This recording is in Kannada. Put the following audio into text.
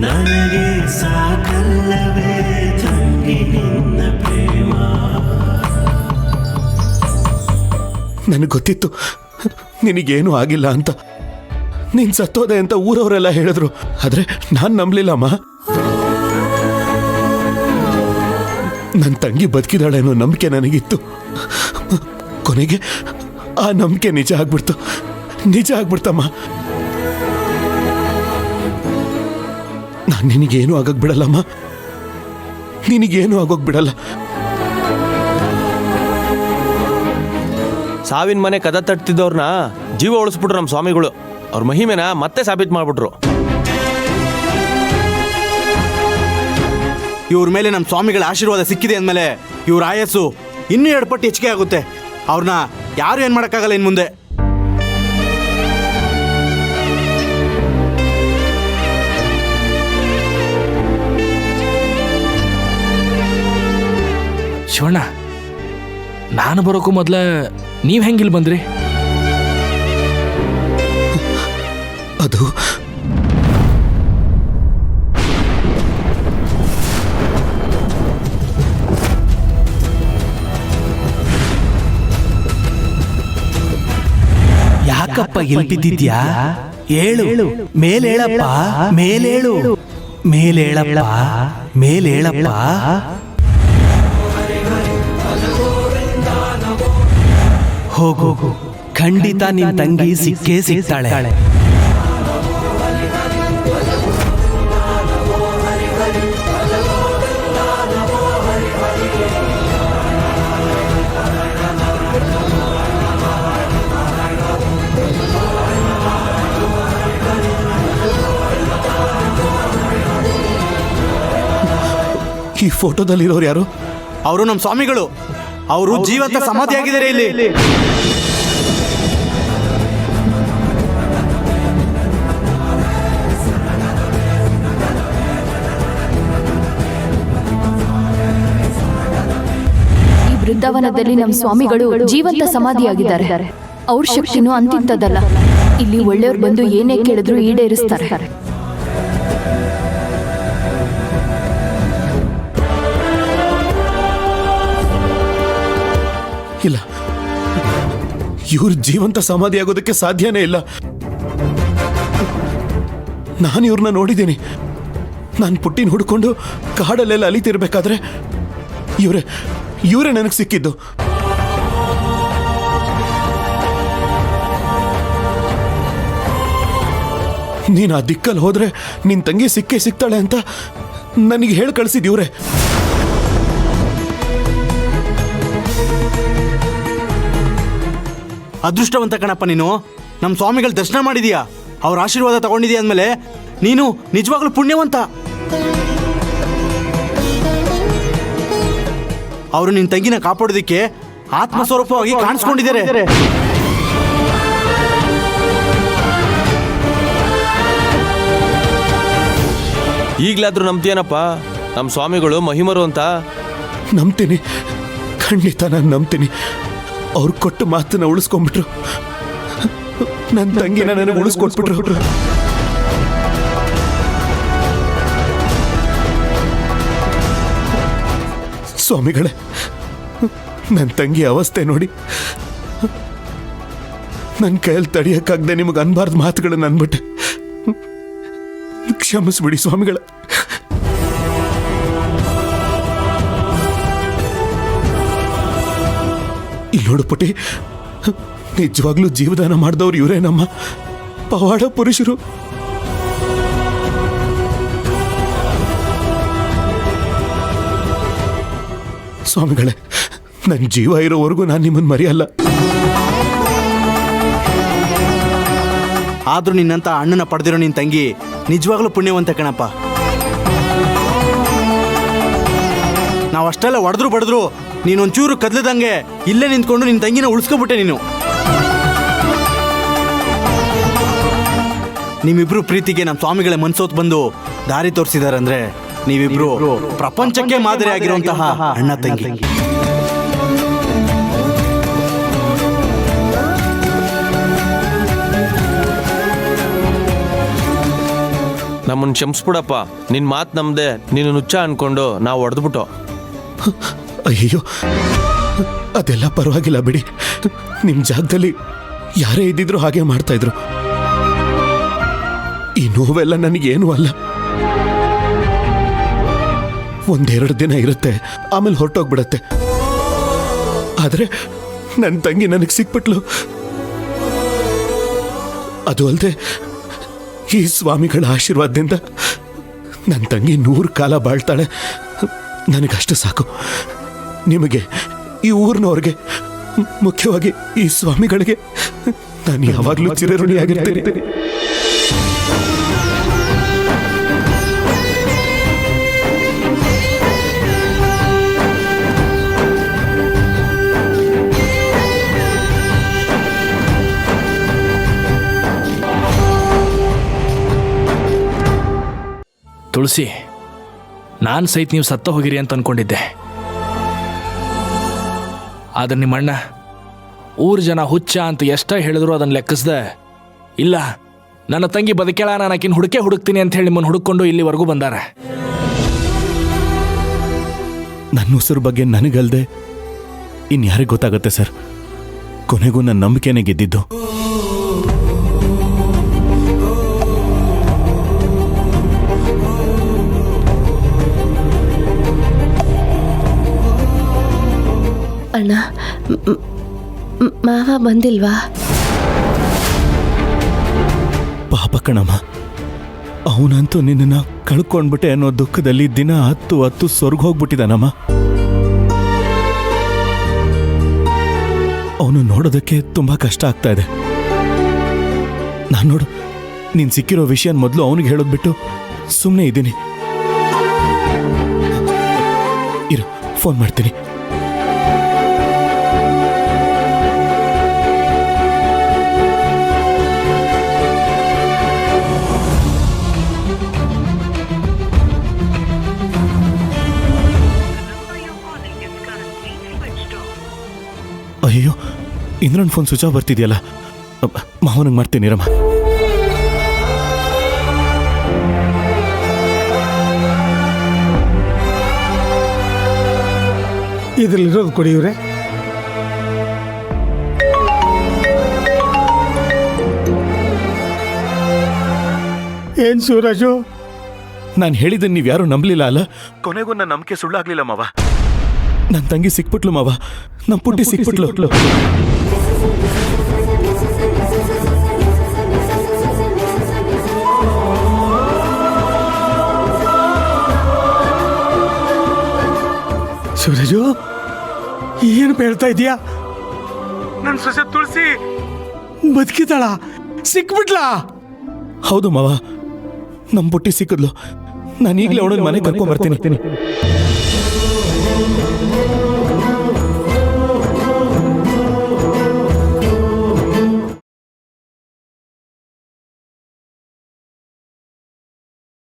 ನನಗೆ ಸಾಕಲ್ಲವೇ ತಂಗಿ ನಿನ್ನ ಪ್ರೇಮ. ನನಗೆ ಗೊತ್ತಿತ್ತು ನಿನಗೇನು ಆಗಿಲ್ಲ ಅಂತ. ನೀನು ಸತ್ತೋದೆ ಅಂತ ಊರವರೆಲ್ಲ ಹೇಳಿದ್ರು, ಆದರೆ ನಾನು ನಂಬಲಿಲ್ಲಮ್ಮ. ನನ್ನ ತಂಗಿ ಬದುಕಿದಾಳೆ ಅನ್ನೋ ನಂಬಿಕೆ ನನಗಿತ್ತು. ಕೊನೆಗೆ ಆ ನಂಬಿಕೆ ನಿಜ ಆಗ್ಬಿಡ್ತಮ್ಮ. ನಾನು ನಿನಗೇನು ಆಗೋಕ್ ಬಿಡಲ್ಲಮ್ಮ, ನಿನಗೇನು ಆಗೋಕ್ ಬಿಡಲ್ಲ. ಸಾವಿನ ಮನೆ ಕದ ತಟ್ತಿದ್ದವ್ರನ್ನ ಜೀವ ಉಳಿಸ್ಬಿಟ್ರು ನಮ್ಮ ಸ್ವಾಮಿಗಳು. ಅವ್ರ ಮಹಿಮೆನ ಮತ್ತೆ ಸಾಬೀತು ಮಾಡ್ಬಿಟ್ರು. ಇವ್ರ ಮೇಲೆ ನಮ್ಮ ಸ್ವಾಮಿಗಳ ಆಶೀರ್ವಾದ ಸಿಕ್ಕಿದೆ ಅಂದಮೇಲೆ ಇವ್ರ ಆಯಸ್ಸು ಇನ್ನೂ 2 ಪಟ್ಟು ಹೆಚ್ಚಿಗೆ ಆಗುತ್ತೆ. ಅವ್ರನ್ನ ಯಾರು ಏನು ಮಾಡೋಕ್ಕಾಗಲ್ಲ ಇನ್ನು ಮುಂದೆ. ಶಿವಣ್ಣ, ನಾನು ಬರೋಕ್ಕೂ ಮೊದಲ ನೀವು ಹೆಂಗಿಲ್ಲಿ ಬಂದ್ರಿ? ಅದು ಯಾಕಪ್ಪ ಇಲ್ಲಿ ಬಿದ್ದಿದ್ಯಾ? ಏಳು, ಮೇಲೇಳಪ್ಪ, ಮೇಲೇಳು, ಮೇಲೇಳಪ್ಪ, ಮೇಲೇಳಪ್ಪ. ಹೋಗು, ಖಂಡಿತ ನಿನ್ ತಂಗಿ ಸಿಕ್ಕೇ ಸಿಗ್ತಾಳೆ. ಈ ಫೋಟೋದಲ್ಲಿರೋರು ಯಾರು? ಅವರು ನಮ್ಮ ಸ್ವಾಮಿಗಳು. ಅವರು ಜೀವಂತ ಸಮಾಧಿಯಾಗಿದ್ದಾರೆ ಇಲ್ಲಿ. ಈ ಬೃಂದಾವನದಲ್ಲಿ ನಮ್ಮ ಸ್ವಾಮಿಗಳು ಜೀವಂತ ಸಮಾಧಿಯಾಗಿದ್ದಾರೆ. ಅವ್ರ ಶಕ್ತಿನೂ ಅಂತಿಂತದಲ್ಲ. ಇಲ್ಲಿ ಒಳ್ಳೆಯವ್ರು ಬಂದು ಏನೇ ಕೇಳಿದ್ರು ಈಡೇರಿಸ್ತಾರೆ. ಇಲ್ಲ, ಇವ್ರು ಜೀವಂತ ಸಮಾಧಿ ಆಗೋದಕ್ಕೆ ಸಾಧ್ಯನೇ ಇಲ್ಲ. ನಾನು ಇವ್ರನ್ನ ನೋಡಿದ್ದೀನಿ. ನಾನು ಪುಟ್ಟಿನ ಹುಡ್ಕೊಂಡು ಕಾಡಲ್ಲೆಲ್ಲ ಅಲಿತಿರ್ಬೇಕಾದ್ರೆ ಇವರೇ ನನಗೆ ಸಿಕ್ಕಿದ್ದು. ನೀನು ಆ ದಿಕ್ಕಲ್ಲಿ ಹೋದ್ರೆ ನಿನ್ ತಂಗಿ ಸಿಕ್ಕೇ ಸಿಗ್ತಾಳೆ ಅಂತ ನನಗೆ ಹೇಳಿ ಕಳಿಸಿದ್ ಇವ್ರೆ. ಅದೃಷ್ಟವಂತ ಕಣಪ್ಪ ನೀನು. ನಮ್ಮ ಸ್ವಾಮಿಗಳ ದರ್ಶನ ಮಾಡಿದೀಯಾ, ಅವ್ರ ಆಶೀರ್ವಾದ ತಗೊಂಡಿದೀಯ ಅಂದಮೇಲೆ ನೀನು ನಿಜವಾಗ್ಲೂ ಪುಣ್ಯವಂತ. ಅವರು ನಿನ್ನ ತಂಗಿನ ಕಾಪಾಡೋದಕ್ಕೆ ಆತ್ಮಸ್ವರೂಪವಾಗಿ ಕಾಣಿಸ್ಕೊಂಡಿದ್ದಾರೆ. ಈಗಲಾದ್ರೂ ನಂಬ್ತೀಯನಪ್ಪ ನಮ್ಮ ಸ್ವಾಮಿಗಳು ಮಹಿಮರು ಅಂತ? ನಂಬ್ತೀನಿ, ಖಂಡಿತ ನಾನು ನಂಬ್ತೀನಿ. ಅವ್ರು ಕೊಟ್ಟು ಮಾತನ್ನ ಉಳಿಸ್ಕೊಂಡ್ಬಿಟ್ರು. ನನ್ನ ತಂಗಿನ ನನಗೆ ಉಳಿಸ್ಕೊಟ್ಬಿಟ್ರು. ಸ್ವಾಮಿಗಳೇ, ನನ್ನ ತಂಗಿ ಅವಸ್ಥೆ ನೋಡಿ ನನ್ನ ಕೈಯಲ್ಲಿ ತಡೆಯಕ್ಕಾಗದೆ ನಿಮಗೆ ಅನ್ಬಾರ್ದು ಮಾತುಗಳನ್ನು ಅಂದ್ಬಿಟ್ಟೆ. ಕ್ಷಮಿಸ್ಬಿಡಿ ಸ್ವಾಮಿಗಳ. ಇಲ್ಲಿ ನೋಡು ಪುಟಿ, ನಿಜವಾಗ್ಲೂ ಜೀವದಾನ ಮಾಡಿದವ್ರು ಇವರೇ ನಮ್ಮ ಪವಾಡ ಪುರುಷರು. ಸ್ವಾಮಿಗಳೇ, ನನ್ನ ಜೀವ ಇರೋವರೆಗೂ ನಾನು ನಿಮ್ಮನ್ನು ಮರೆಯಲ್ಲ. ಆದ್ರೂ ನಿನ್ನಂತ ಅಣ್ಣನ ಪಡೆದಿರೋ ನಿನ್ನ ತಂಗಿ ನಿಜವಾಗ್ಲೂ ಪುಣ್ಯವಂತ ಕಣಪ್ಪ. ನಾವು ಅಷ್ಟೆಲ್ಲ ಹೊಡೆದ್ರು ಬಡಿದ್ರು ನೀನೊಂಚೂರು ಕದ್ಲದಂಗೆ ಇಲ್ಲೇ ನಿಂತ್ಕೊಂಡು ನಿನ್ನ ತಂಗಿನ ಉಳಿಸ್ಕೊಬಿಟ್ಟೆ ನೀನು. ನಿಮ್ಮಿಬ್ರು ಪ್ರೀತಿಗೆ ನಮ್ಮ ಸ್ವಾಮಿಗಳೇ ಮನ್ಸೋತ್ ಬಂದು ದಾರಿ ತೋರಿಸಿದಾರಂದ್ರೆ ನೀವಿಬ್ರು ಪ್ರಪಂಚಕ್ಕೆ ಮಾದರಿ ಆಗಿರುವಂತಹ ಅಣ್ಣ ತಂಗಿ. ನಮ್ಮನ್ನು ಕ್ಷಮಿಸ್ಬಿಡಪ್ಪ. ನಿನ್ನ ಮಾತು ನಮ್ದೆ, ನೀನು ನುಚ್ಚ ಅನ್ಕೊಂಡು ನಾವು ಹೊಡೆದ್ಬಿಟ್ಟು. ಅಯ್ಯೋ, ಅದೆಲ್ಲ ಪರವಾಗಿಲ್ಲ ಬಿಡಿ. ನಿಮ್ಮ ಜಾಗದಲ್ಲಿ ಯಾರೇ ಇದ್ದಿದ್ರು ಹಾಗೆ ಮಾಡ್ತಾ ಇದ್ರು. ಈ ನೋವೆಲ್ಲ ನನಗೇನು ಅಲ್ಲ. ಒಂದೆರಡು ದಿನ ಇರುತ್ತೆ, ಆಮೇಲೆ ಹೊರಟೋಗ್ಬಿಡತ್ತೆ. ಆದರೆ ನನ್ನ ತಂಗಿ ನನಗೆ ಸಿಕ್ಬಿಟ್ಲು. ಅದು ಅಲ್ಲದೆ ಈ ಸ್ವಾಮಿಗಳ ಆಶೀರ್ವಾದದಿಂದ ನನ್ನ ತಂಗಿ 100 ಕಾಲ ಬಾಳ್ತಾಳೆ. ನನಗಷ್ಟು ಸಾಕು. ನಿಮಗೆ, ಈ ಊರಿನವ್ರಿಗೆ, ಮುಖ್ಯವಾಗಿ ಈ ಸ್ವಾಮಿಗಳಿಗೆ ನಾನು ಯಾವಾಗಲೂ ಚಿರಋಣಿಯಾಗಿರ್ತೇನೆ. ತುಳಸಿ, ನಾನು ಸಹಿತ ನೀವು ಸತ್ತ ಹೋಗಿರಿ ಅಂತ ಅನ್ಕೊಂಡಿದ್ದೆ. ಆದ್ರೆ ನಿಮ್ಮಣ್ಣ ಊರು ಜನ ಹುಚ್ಚ ಅಂತ ಎಷ್ಟ ಹೇಳಿದ್ರು ಅದನ್ನು ಲೆಕ್ಕಿಸ್ದೆ. ಇಲ್ಲ, ನನ್ನ ತಂಗಿ ಬದುಕೇಳ, ನಾನು ಆಕಿನ ಹುಡುಕ್ತೀನಿ ಅಂತ ಹೇಳಿ ನಿಮ್ಮನ್ನು ಹುಡುಕೊಂಡು ಇಲ್ಲಿವರೆಗೂ ಬಂದಾರೆ. ನನ್ನ ಉಸಿರು ಬಗ್ಗೆ ನನಗಲ್ದೆ ಇನ್ಯಾರಿಗೆ ಗೊತ್ತಾಗುತ್ತೆ ಸರ್? ಕೊನೆಗೂ ನನ್ನ ನಂಬಿಕೆನೇ ಗೆದ್ದಿದ್ದು. ಅಣ್ಣ, ಮಾವ ಬಂದಿಲ್ವಾ? ಪಾಪ ಕಣಮ್ಮ, ಅವನಂತೂ ನಿನ್ನನ್ನು ಕಳ್ಕೊಂಡ್ಬಿಟ್ಟೆ ಅನ್ನೋ ದುಃಖದಲ್ಲಿ ದಿನ 10 ಸ್ವರ್ಗ ಹೋಗ್ಬಿಟ್ಟಿದ್ದಾನಮ್ಮ. ಅವನು ನೋಡೋದಕ್ಕೆ ತುಂಬಾ ಕಷ್ಟ ಆಗ್ತಾ ಇದೆ. ನಾನು ನೋಡು, ನೀನು ಸಿಕ್ಕಿರೋ ವಿಷಯ ಮೊದಲು ಅವನಿಗೆ ಹೇಳೋದು ಬಿಟ್ಟು ಸುಮ್ಮನೆ ಇದ್ದೀನಿ. ಇರು, ಫೋನ್ ಮಾಡ್ತೀನಿ. ಅಯ್ಯೋ, ಇಂದ್ರನ್ ಫೋನ್ ಸ್ವಿಚ್ ಆಫ್ ಬರ್ತಿದೆಯಲ್ಲ. ಮಾವನಿಗೆ ಮಾಡ್ತೀನಿ ರಮ್ಮ. ಇದ್ರಲ್ಲಿರೋದು ಕೊಡಿ ಇವ್ರೆ. ಏನ್ ಶಿವರಾಜು, ನಾನು ಹೇಳಿದ್ದನ್ನು ನೀವು ಯಾರು ನಂಬಲಿಲ್ಲ ಅಲ್ಲ? ಕೊನೆಗೂ ನನ್ನ ನಂಬಿಕೆ ಸುಳ್ಳಾಗ್ಲಿಲ್ಲ ಮಾವ. ನನ್ನ ತಂಗಿ ಸಿಕ್ಬಿಟ್ಲು ಮಾವ, ನಮ್ಮ ಪುಟ್ಟಿ ಸಿಕ್ಬಿಟ್ಲು. ಶಿವರಾಜು, ಏನು ಹೇಳ್ತಾ ಇದೀಯಾ? ನನ್ನ ಸೊಸೆ ತುಳಸಿ ಬದುಕಿದಾಳ, ಸಿಕ್ಬಿಟ್ಲಾ? ಹೌದು ಮಾವ, ನಮ್ಮ ಪುಟ್ಟಿ ಸಿಕ್ಕಿದ್ಲು. ನಾನು ಈಗಲೇ ಅವಳನ್ನ ಮನೆಗೆ ಕರ್ಕೊಂಡ್ ಬರ್ತೀನಿ.